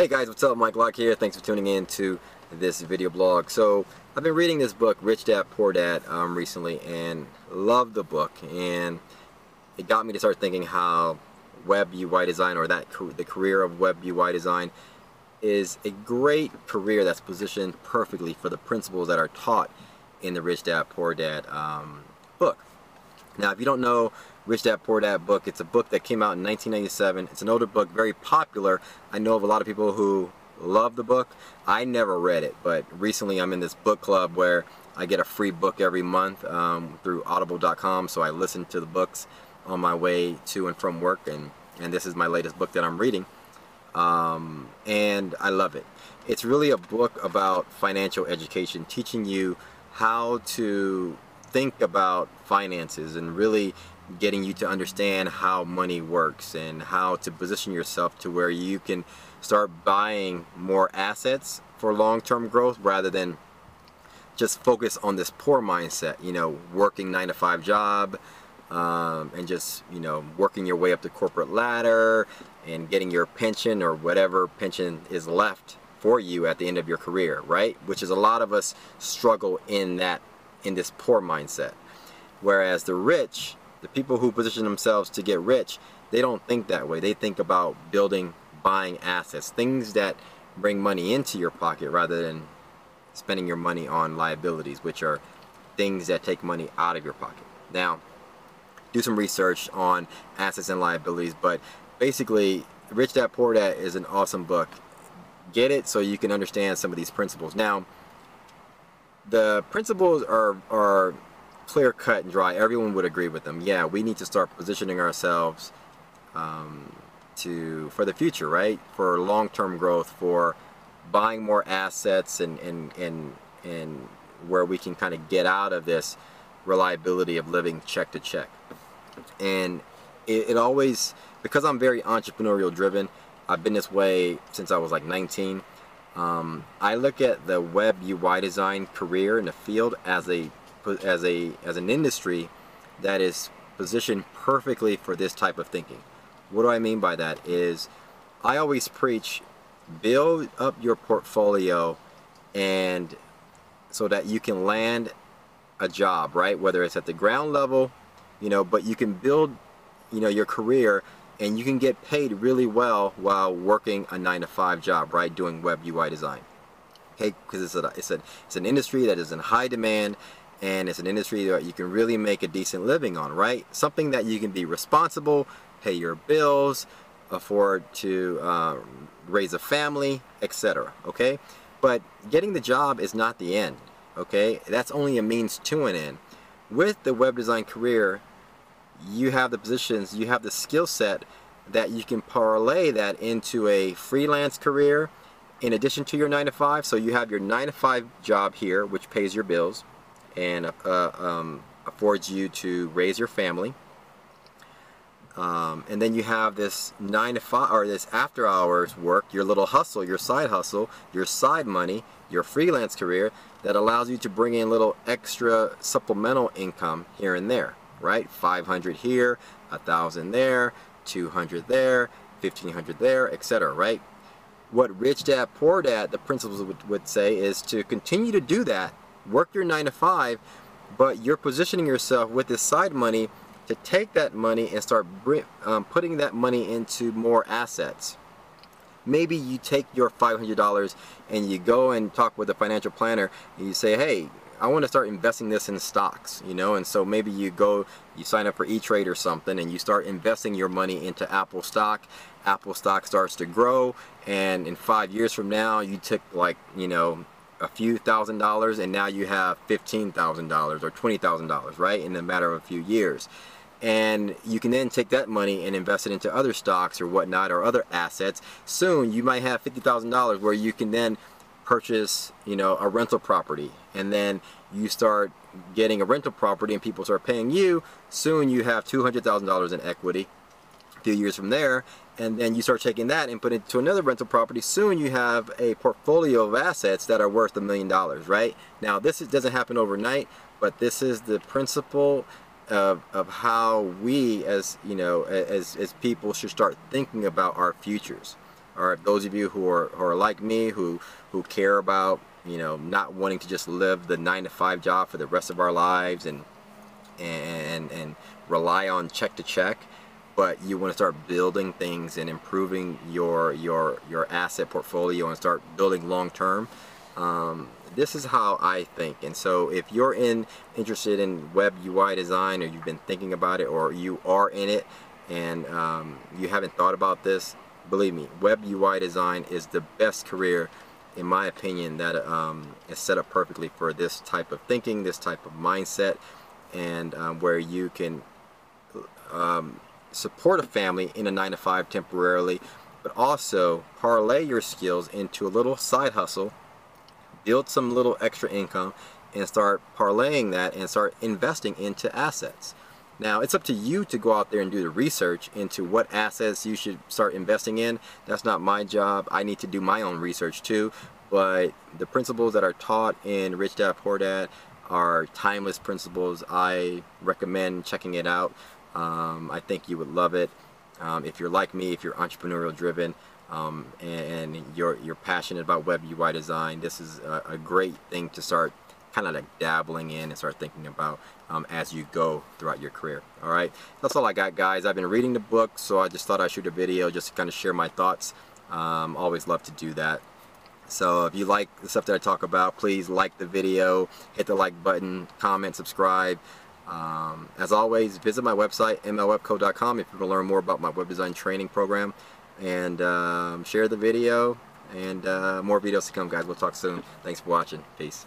Hey guys, what's up? Mike Locke here. Thanks for tuning in to this video blog. So I've been reading this book, Rich Dad Poor Dad, recently, and loved the book. And it got me to start thinking how web UI design, or the career of web UI design, is a great career that's positioned perfectly for the principles that are taught in the Rich Dad Poor Dad book. Now, if you don't know Rich Dad Poor Dad book, it's a book that came out in 1997. It's an older book, very popular. I know of a lot of people who love the book. I never read it, but recently I'm in this book club where I get a free book every month through audible.com, so I listen to the books on my way to and from work, and this is my latest book that I'm reading, and I love it. It's really a book about financial education, teaching you how to think about finances and really getting you to understand how money works and how to position yourself to where you can start buying more assets for long-term growth rather than just focus on this poor mindset, working 9-to-5 job and just, working your way up the corporate ladder and getting your pension or whatever pension is left for you at the end of your career, right? Which is a lot of us struggle in this poor mindset. Whereas the rich, the people who position themselves to get rich, they don't think that way. They think about buying assets, things that bring money into your pocket rather than spending your money on liabilities, which are things that take money out of your pocket. Now, do some research on assets and liabilities, but basically, Rich Dad Poor Dad is an awesome book. Get it so you can understand some of these principles. Now, the principles are clear cut and dry. Everyone would agree with them. Yeah, we need to start positioning ourselves for the future, right? For long-term growth, for buying more assets, and where we can kind of get out of this reliability of living check to check. And it always, because I'm very entrepreneurial driven, I've been this way since I was like 19. I look at the web UI design career in the field as an industry that is positioned perfectly for this type of thinking. What do I mean by that is, I always preach, build up your portfolio and so that you can land a job, right? Whether it's at the ground level, but you can build, your career, and you can get paid really well while working a 9-to-5 job, right? Doing web UI design. Okay, because it's an industry that is in high demand, and it's an industry that you can really make a decent living on, right? Something that you can be responsible, pay your bills, afford to raise a family, etc. Okay, but getting the job is not the end. Okay, that's only a means to an end. With the web design career, you have the positions, you have the skill set that you can parlay that into a freelance career in addition to your 9-to-5. So you have your 9-to-5 job here, which pays your bills and affords you to raise your family. And then you have this 9-to-5, or this after hours work, your little hustle, your side money, your freelance career that allows you to bring in little extra supplemental income here and there, right? 500 here, 1,000 there, 200 there, 1,500 there, etc., right? What Rich Dad Poor Dad, the principles would say, is to continue to do that, work your 9-to-5, but you're positioning yourself with this side money to take that money and start putting that money into more assets. Maybe you take your $500 and you go and talk with a financial planner and you say, hey, I want to start investing this in stocks, and so maybe you sign up for E-Trade or something, and you start investing your money into Apple stock. Apple stock starts to grow, and in 5 years from now, you took like, a few $1,000s, and now you have $15,000 or $20,000, right, in a matter of a few years. And you can then take that money and invest it into other stocks or whatnot, or other assets. Soon you might have $50,000 where you can then purchase, a rental property, and then you start getting a rental property and people start paying you. Soon you have $200,000 in equity. A few years from there, and then you start taking that and put it to another rental property. Soon you have a portfolio of assets that are worth $1 million, right? Now doesn't happen overnight, but this is the principle of how we as people should start thinking about our futures. or those of you who are like me, who care about, you know, not wanting to just live the 9-to-5 job for the rest of our lives and rely on check to check, but you want to start building things and improving your asset portfolio and start building long term. This is how I think. And so if you're interested in web UI design, or you've been thinking about it, or you are in it and you haven't thought about this, believe me, web UI design is the best career, in my opinion, that is set up perfectly for this type of thinking, this type of mindset, and where you can support a family in a 9-to-5 temporarily, but also parlay your skills into a little side hustle, build some little extra income, and start parlaying that and start investing into assets. Now, it's up to you to go out there and do the research into what assets you should start investing in. That's not my job. I need to do my own research too. But the principles that are taught in Rich Dad Poor Dad are timeless principles. I recommend checking it out. I think you would love it. If you're like me, if you're entrepreneurial driven, and you're passionate about web UI design, this is a great thing to start kind of like dabbling in and start thinking about as you go throughout your career. All right, that's all I got, guys. I've been reading the book, so I just thought I'd shoot a video just to kind of share my thoughts. Always love to do that. So if you like the stuff that I talk about, please like the video, hit the like button, comment, subscribe. As always, visit my website, mlwebco.com, if you want to learn more about my web design training program, and share the video, and more videos to come, guys. We'll talk soon. Thanks for watching. Peace.